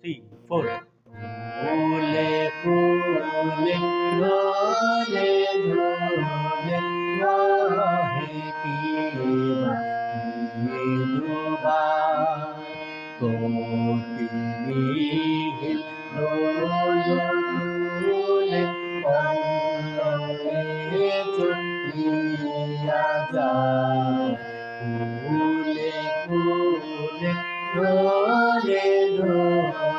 3, 4. ফুলে ফুলে ধরে ধরে রহে পিবা মৃদুবাই তটিনীহিল ফুলে পল্লবে চলিয়া যায় ফুলে ফুলে ডোলে ডোলে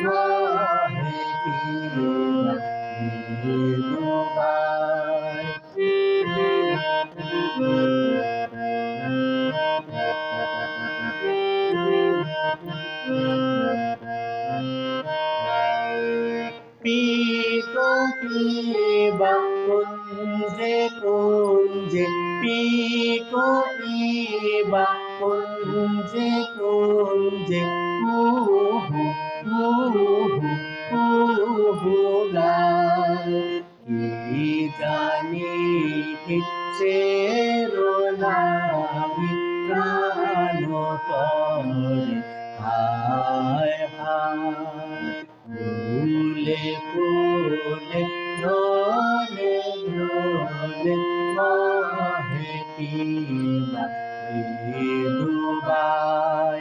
রহে পিবা মৃদুবাই পিতো পিবা কুঞ্জে কুঞ্জে পিতো পিবা কুঞ্জে কুঞ্জে কুহু কুহু কুহু গায় কি জানি শিরোনামি প্রাণ পরে হায় হায় ফুলে ফুলে ঢলে ঢলে রহে পিবা মৃদুবাই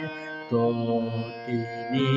তটিনী